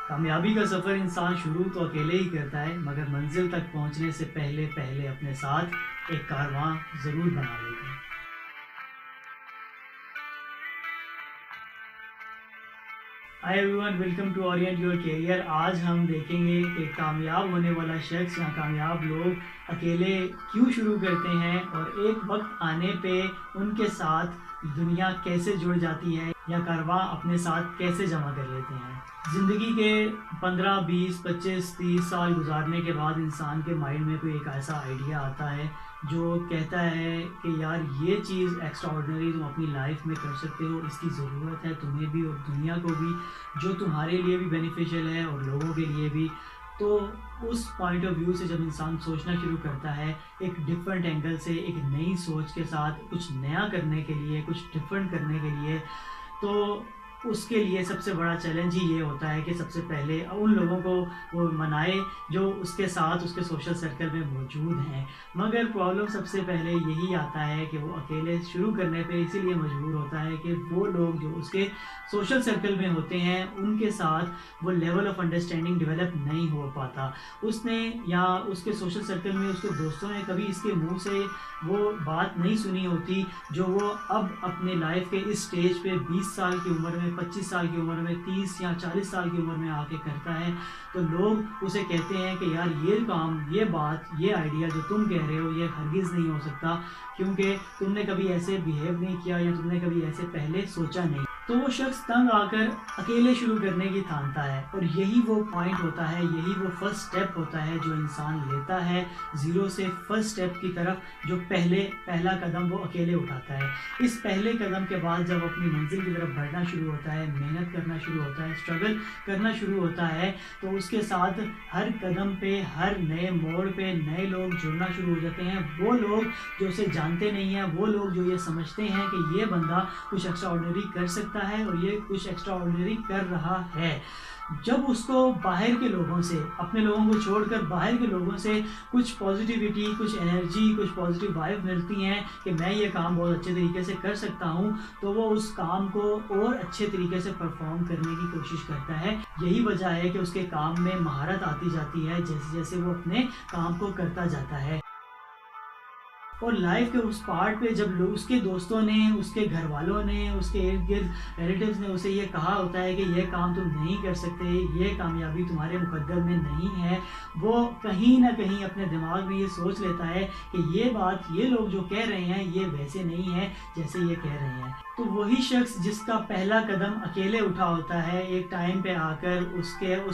کامیابی کا سفر انسان شروع تو اکیلے ہی کرتا ہے، مگر منزل تک پہنچنے سے پہلے اپنے ساتھ ایک کارواں ضرور بنا لیتا ہے۔ Hi everyone, welcome to orient your career. آج ہم دیکھیں گے کہ کامیاب ہونے والا شخص یا کامیاب لوگ اکیلے کیوں شروع کرتے ہیں، اور ایک وقت آنے پہ ان کے ساتھ دنیا کیسے جڑ جاتی ہے یا کارواں اپنے ساتھ کیسے جمع کر لیتے ہیں۔ زندگی کے 15، 20، 25، 30 سال گزارنے کے بعد انسان کے مائنڈ میں کوئی ایک ایسا آئیڈیا آتا ہے جو کہتا ہے کہ یار یہ چیز ایکسٹرا آرڈنری تم اپنی لائف میں کر سکتے ہو، اس کی ضرورت ہے تمہیں بھی اور دنیا کو بھی، جو تمہارے لیے بھی بینیفیشیل ہے اور لوگوں کے لیے بھی۔ تو اس پوائنٹ آف ویو سے جب انسان سوچنا شروع کرتا ہے ایک ڈفرینٹ اینگل سے، ایک نئی سوچ کے ساتھ، کچھ نیا کرنے کے لیے، کچھ ڈفرینٹ کرنے کے لیے، تو اس کے لیے سب سے بڑا چیلنج ہی یہ ہوتا ہے کہ سب سے پہلے ان لوگوں کو وہ منائے جو اس کے ساتھ اس کے سوشل سرکل میں موجود ہیں۔ مگر پرابلم سب سے پہلے یہی آتا ہے کہ وہ اکیلے شروع کرنے پہ اسی لیے مجبور ہوتا ہے کہ وہ لوگ جو اس کے سوشل سرکل میں ہوتے ہیں ان کے ساتھ وہ لیول آف انڈرسٹینڈنگ ڈیولپ نہیں ہو پاتا۔ اس نے یا اس کے سوشل سرکل میں اس کے دوستوں نے کبھی اس کے منہ سے وہ بات نہیں سنی ہوتی جو وہ اب اپنے لائف کے اس سٹیج پہ 20 سال کی عمر میں، 25 سال کی عمر میں، 30 یا 40 سال کی عمر میں آ کے کرتا ہے۔ تو لوگ اسے کہتے ہیں کہ یار یہ کام، یہ بات، یہ آئیڈیا جو تم کہہ رہے ہو یہ ہرگز نہیں ہو سکتا، کیونکہ تم نے کبھی ایسے بیہیو نہیں کیا یا تم نے کبھی ایسے پہلے سوچا نہیں۔ تو وہ شخص تنگ آ کر اکیلے شروع کرنے کی ٹھانتا ہے، اور یہی وہ پوائنٹ ہوتا ہے، یہی وہ فرسٹ سٹیپ ہوتا ہے جو انسان لیتا ہے زیرو سے فرسٹ سٹیپ کی طرف، جو پہلا قدم وہ اکیلے اٹھاتا ہے۔ اس پہلے قدم کے بعد جب اپنی منزل کی طرف بڑھنا شروع ہوتا ہے، محنت کرنا شروع ہوتا ہے، اسٹرگل کرنا شروع ہوتا ہے، تو اس کے ساتھ ہر قدم پہ، ہر نئے موڑ پہ نئے لوگ جڑنا شروع ہو جاتے ہیں۔ وہ لوگ جو اسے جانتے نہیں ہیں، وہ لوگ جو یہ سمجھتے ہیں کہ یہ بندہ کچھ ایکسٹرا آرڈنری کر سکتا ہے اور یہ کچھ ایکسٹرا آرڈنری کر رہا ہے۔ جب اس کو باہر کے لوگوں سے، اپنے لوگوں کو چھوڑ کر باہر کے لوگوں سے کچھ پازیٹیوٹی، کچھ انرجی، کچھ پازیٹیو وائب ملتی ہیں کہ میں یہ کام بہت اچھے طریقے سے کر سکتا ہوں، تو وہ اس کام کو اور اچھے طریقے سے پرفارم کرنے کی کوشش کرتا ہے۔ یہی وجہ ہے کہ اس کے کام میں مہارت آتی جاتی ہے جیسے جیسے وہ اپنے کام کو کرتا جاتا ہے۔ اور لائف کے اس پارٹ پہ جب لوگ، اس کے دوستوں نے، اس کے گھر والوں نے، اس کے ارد گرد ریلیٹیوز نے اسے یہ کہا ہوتا ہے کہ یہ کام تم نہیں کر سکتے، یہ کامیابی تمہارے مقدر میں نہیں ہے، وہ کہیں نہ کہیں اپنے دماغ میں یہ سوچ لیتا ہے کہ یہ بات، یہ لوگ جو کہہ رہے ہیں یہ ویسے نہیں ہے جیسے یہ کہہ رہے ہیں۔ تو وہی شخص جس کا پہلا قدم اکیلے اٹھا ہوتا ہے، ایک ٹائم پہ آ کر اس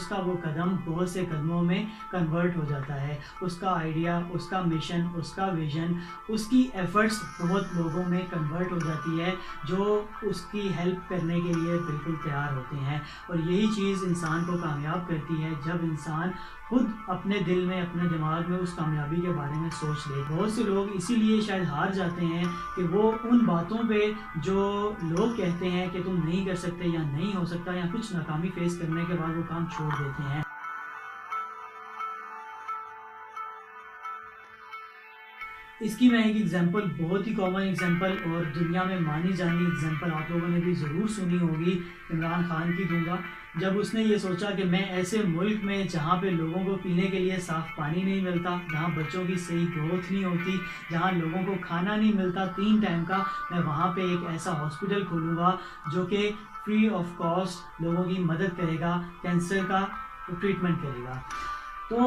کا وہ قدم بہت سے قدموں میں کنورٹ ہو جاتا ہے۔ اس کا آئیڈیا، اس کا مشن، اس کا ویژن، اس کی ایفرٹس بہت لوگوں میں کنورٹ ہو جاتی ہے جو اس کی ہیلپ کرنے کے لیے بالکل تیار ہوتے ہیں۔ اور یہی چیز انسان کو کامیاب کرتی ہے جب انسان خود اپنے دل میں، اپنے دماغ میں اس کامیابی کے بارے میں سوچ لے۔ بہت سے لوگ اسی لیے شاید ہار جاتے ہیں کہ وہ ان باتوں پہ جو لوگ کہتے ہیں کہ تم نہیں کر سکتے یا نہیں ہو سکتا، یا کچھ ناکامی فیس کرنے کے بعد وہ کام چھوڑ دیتے ہیں۔ اس کی میں ایک ایگزامپل، بہت ہی کامن ایگزامپل اور دنیا میں مانی جانی ایگزامپل آپ لوگوں نے بھی ضرور سنی ہوگی، عمران خان کی دوں گا۔ جب اس نے یہ سوچا کہ میں ایسے ملک میں جہاں پہ لوگوں کو پینے کے لیے صاف پانی نہیں ملتا، جہاں بچوں کی صحیح گروتھ نہیں ہوتی، جہاں لوگوں کو کھانا نہیں ملتا 3 ٹائم کا، میں وہاں پہ ایک ایسا ہاسپٹل کھولوں گا جو کہ فری آف کاسٹ لوگوں کی مدد کرے گا، کینسر کا ٹریٹمنٹ کرے گا۔ تو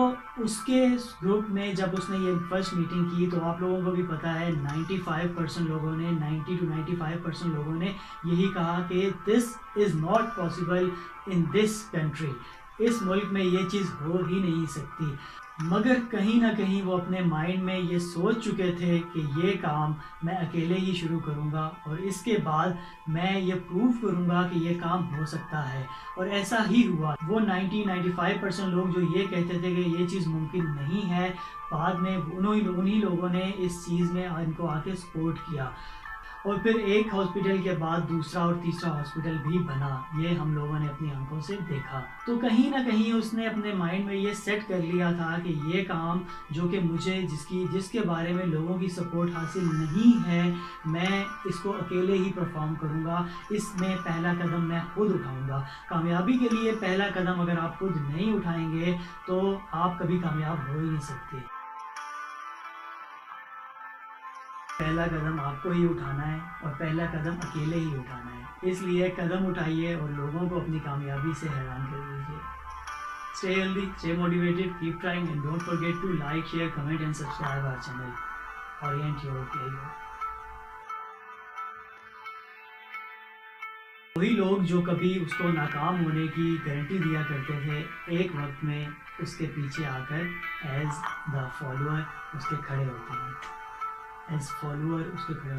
اس کے گروپ میں جب اس نے یہ فرسٹ میٹنگ کی تو آپ لوگوں کو بھی پتہ ہے 95% لوگوں نے، 90 to 95% لوگوں نے یہی کہا کہ this is not possible in this country, اس ملک میں یہ چیز ہو ہی نہیں سکتی۔ مگر کہیں نہ کہیں وہ اپنے مائنڈ میں یہ سوچ چکے تھے کہ یہ کام میں اکیلے ہی شروع کروں گا اور اس کے بعد میں یہ پروف کروں گا کہ یہ کام ہو سکتا ہے، اور ایسا ہی ہوا۔ وہ 95% لوگ جو یہ کہتے تھے کہ یہ چیز ممکن نہیں ہے، بعد میں انہی لوگوں نے اس چیز میں ان کو آ کے سپورٹ کیا۔ اور پھر ایک ہاسپٹل کے بعد دوسرا اور تیسرا ہاسپٹل بھی بنا، یہ ہم لوگوں نے اپنی آنکھوں سے دیکھا۔ تو کہیں نہ کہیں اس نے اپنے مائنڈ میں یہ سیٹ کر لیا تھا کہ یہ کام جو کہ مجھے جس کے بارے میں لوگوں کی سپورٹ حاصل نہیں ہے، میں اس کو اکیلے ہی پرفارم کروں گا، اس میں پہلا قدم میں خود اٹھاؤں گا۔ کامیابی کے لیے پہلا قدم اگر آپ خود نہیں اٹھائیں گے تو آپ کبھی کامیاب ہو ہی نہیں سکتے۔ پہلا قدم آپ کو ہی اٹھانا ہے اور پہلا قدم اکیلے ہی اٹھانا ہے، اس لیے قدم اٹھائیے اور لوگوں کو اپنی کامیابی سے حیران کر دیجیے۔ Stay healthy, stay motivated, keep trying and don't forget to like, share, comment and subscribe our channel. Orient your career. وہی لوگ جو کبھی اس کو ناکام ہونے کی گارنٹی دیا کرتے تھے، ایک وقت میں اس کے پیچھے آ کر ایز دا فالوور اس کے کھڑے ہوتے ہیں، ایز فالوور اس کے کھڑے ہوتے ہیں۔